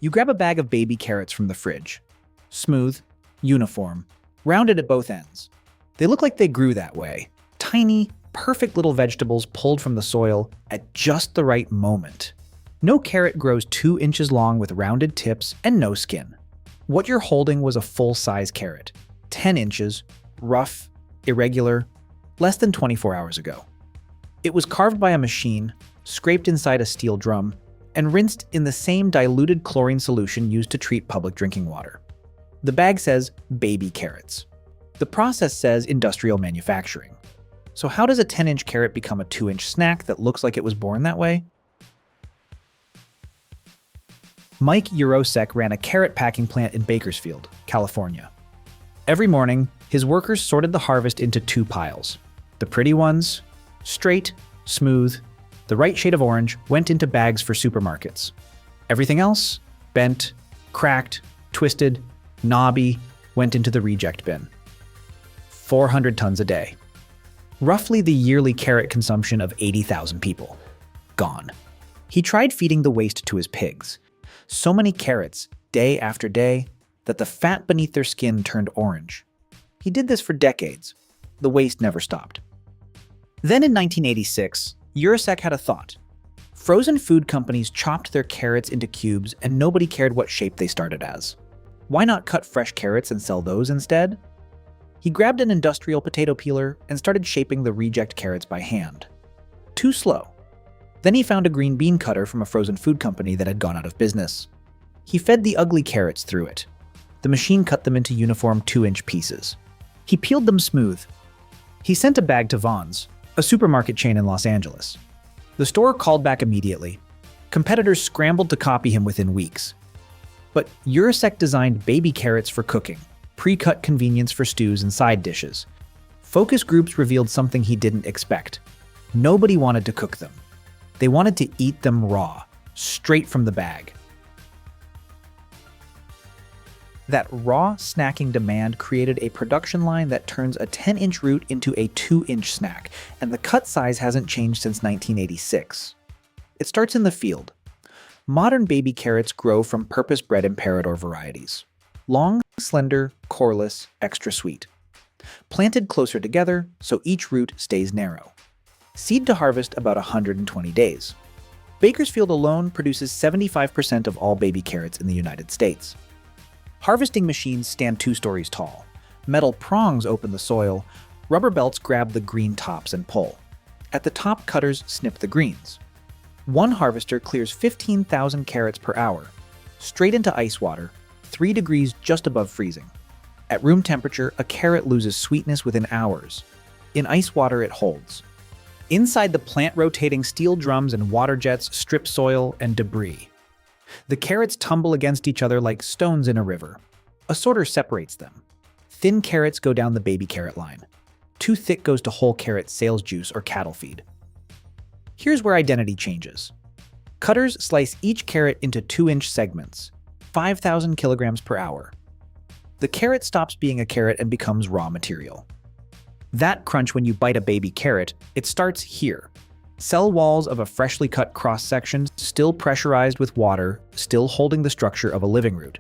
You grab a bag of baby carrots from the fridge. Smooth, uniform, rounded at both ends. They look like they grew that way. Tiny, perfect little vegetables pulled from the soil at just the right moment. No carrot grows 2 inches long with rounded tips and no skin. What you're holding was a full-size carrot, 10 inches, rough, irregular, less than 24 hours ago. It was carved by a machine, scraped inside a steel drum, and rinsed in the same diluted chlorine solution used to treat public drinking water. The bag says baby carrots. The process says industrial manufacturing. So how does a 10-inch carrot become a 2-inch snack that looks like it was born that way? Mike Yurosek ran a carrot packing plant in Bakersfield, California. Every morning, his workers sorted the harvest into 2 piles. The pretty ones, straight, smooth, the right shade of orange, went into bags for supermarkets. Everything else, bent, cracked, twisted, knobby, went into the reject bin. 400 tons a day. Roughly the yearly carrot consumption of 80,000 people. Gone. He tried feeding the waste to his pigs. So many carrots, day after day, that the fat beneath their skin turned orange. He did this for decades. The waste never stopped. Then in 1986, Yurosek had a thought. Frozen food companies chopped their carrots into cubes and nobody cared what shape they started as. Why not cut fresh carrots and sell those instead? He grabbed an industrial potato peeler and started shaping the reject carrots by hand. Too slow. Then he found a green bean cutter from a frozen food company that had gone out of business. He fed the ugly carrots through it. The machine cut them into uniform 2-inch pieces. He peeled them smooth. He sent a bag to Vons, a supermarket chain in Los Angeles. The store called back immediately. Competitors scrambled to copy him within weeks. But Yurosek designed baby carrots for cooking, pre-cut convenience for stews and side dishes. Focus groups revealed something he didn't expect. Nobody wanted to cook them. They wanted to eat them raw, straight from the bag. That raw snacking demand created a production line that turns a 10-inch root into a 2-inch snack, and the cut size hasn't changed since 1986. It starts in the field. Modern baby carrots grow from purpose-bred Imperador varieties. Long, slender, coreless, extra sweet. Planted closer together, so each root stays narrow. Seed to harvest about 120 days. Bakersfield alone produces 75% of all baby carrots in the United States. Harvesting machines stand 2 stories tall. Metal prongs open the soil. Rubber belts grab the green tops and pull. At the top, cutters snip the greens. One harvester clears 15,000 carrots per hour, straight into ice water, 3 degrees just above freezing. At room temperature, a carrot loses sweetness within hours. In ice water, it holds. Inside the plant-rotating steel drums and water jets strip soil and debris. The carrots tumble against each other like stones in a river. A sorter separates them. Thin carrots go down the baby carrot line. Too thick goes to whole carrot sales juice or cattle feed. Here's where identity changes. Cutters slice each carrot into 2-inch segments, 5,000 kilograms per hour. The carrot stops being a carrot and becomes raw material. That crunch when you bite a baby carrot, it starts here. Cell walls of a freshly cut cross-section, still pressurized with water, still holding the structure of a living root.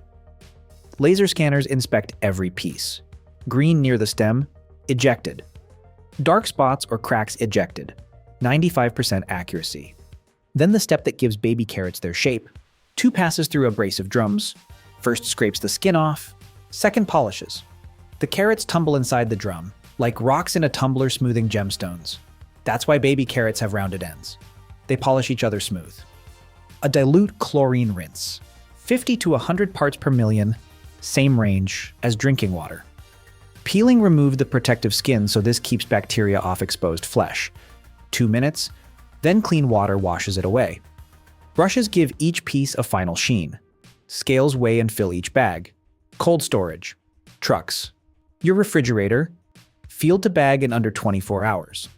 Laser scanners inspect every piece. Green near the stem, ejected. Dark spots or cracks ejected. 95% accuracy. Then the step that gives baby carrots their shape. 2 passes through abrasive drums. First scrapes the skin off. Second polishes. The carrots tumble inside the drum, like rocks in a tumbler smoothing gemstones. That's why baby carrots have rounded ends. They polish each other smooth. A dilute chlorine rinse. 50 to 100 parts per million, same range as drinking water. Peeling removed the protective skin so this keeps bacteria off exposed flesh. 2 minutes, then clean water washes it away. Brushes give each piece a final sheen. Scales weigh and fill each bag. Cold storage. Trucks. Your refrigerator. Field to bag in under 24 hours.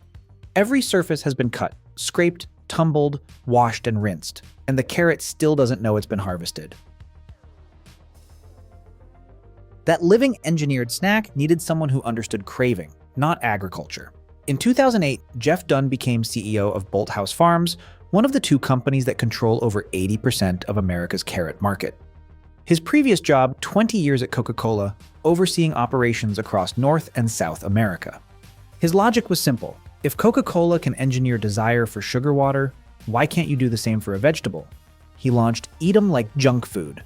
Every surface has been cut, scraped, tumbled, washed, and rinsed, and the carrot still doesn't know it's been harvested. That living engineered snack needed someone who understood craving, not agriculture. In 2008, Jeff Dunn became CEO of Bolthouse Farms, one of the 2 companies that control over 80% of America's carrot market. His previous job, 20 years at Coca-Cola, overseeing operations across North and South America. His logic was simple. If Coca-Cola can engineer desire for sugar water, why can't you do the same for a vegetable? He launched Eat 'em like junk food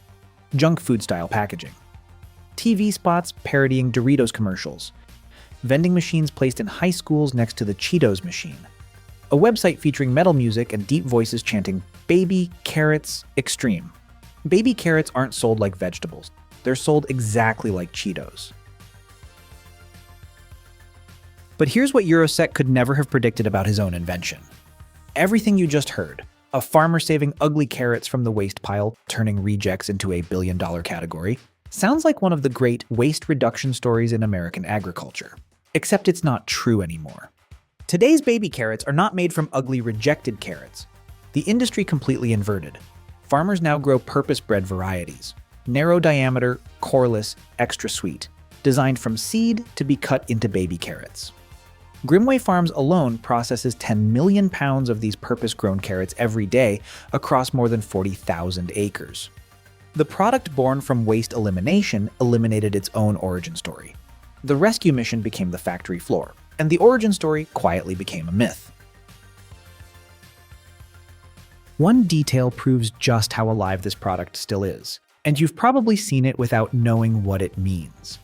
style packaging. TV spots parodying Doritos commercials. Vending machines placed in high schools next to the Cheetos machine. A website featuring metal music and deep voices chanting, "Baby carrots extreme." Baby carrots aren't sold like vegetables. They're sold exactly like Cheetos. But here's what Yurosek could never have predicted about his own invention. Everything you just heard, a farmer saving ugly carrots from the waste pile, turning rejects into a billion-dollar category, sounds like one of the great waste reduction stories in American agriculture. Except it's not true anymore. Today's baby carrots are not made from ugly rejected carrots. The industry completely inverted. Farmers now grow purpose-bred varieties, narrow diameter, coreless, extra sweet, designed from seed to be cut into baby carrots. Grimway Farms alone processes 10 million pounds of these purpose-grown carrots every day across more than 40,000 acres. The product born from waste elimination eliminated its own origin story. The rescue mission became the factory floor, and the origin story quietly became a myth. One detail proves just how alive this product still is, and you've probably seen it without knowing what it means.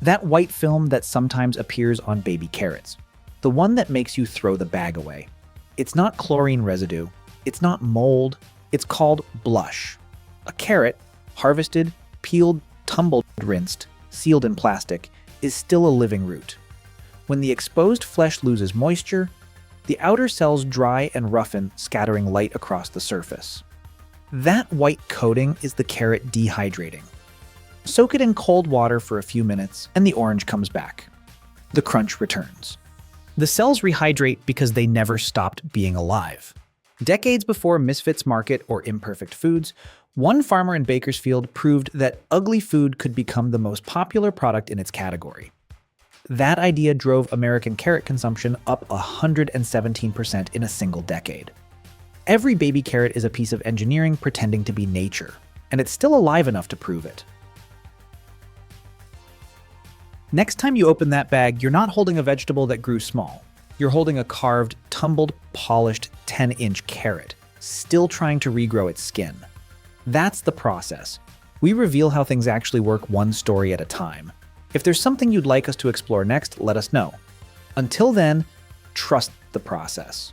That white film that sometimes appears on baby carrots. The one that makes you throw the bag away. It's not chlorine residue. It's not mold. It's called blush. A carrot, harvested, peeled, tumbled, rinsed, sealed in plastic, is still a living root. When the exposed flesh loses moisture, the outer cells dry and roughen, scattering light across the surface. That white coating is the carrot dehydrating. Soak it in cold water for a few minutes, and the orange comes back. The crunch returns. The cells rehydrate because they never stopped being alive. Decades before Misfits Market or Imperfect Foods, one farmer in Bakersfield proved that ugly food could become the most popular product in its category. That idea drove American carrot consumption up 117% in a single decade. Every baby carrot is a piece of engineering pretending to be nature, and it's still alive enough to prove it. Next time you open that bag, you're not holding a vegetable that grew small. You're holding a carved, tumbled, polished 10-inch carrot, still trying to regrow its skin. That's the process. We reveal how things actually work one story at a time. If there's something you'd like us to explore next, let us know. Until then, trust the process.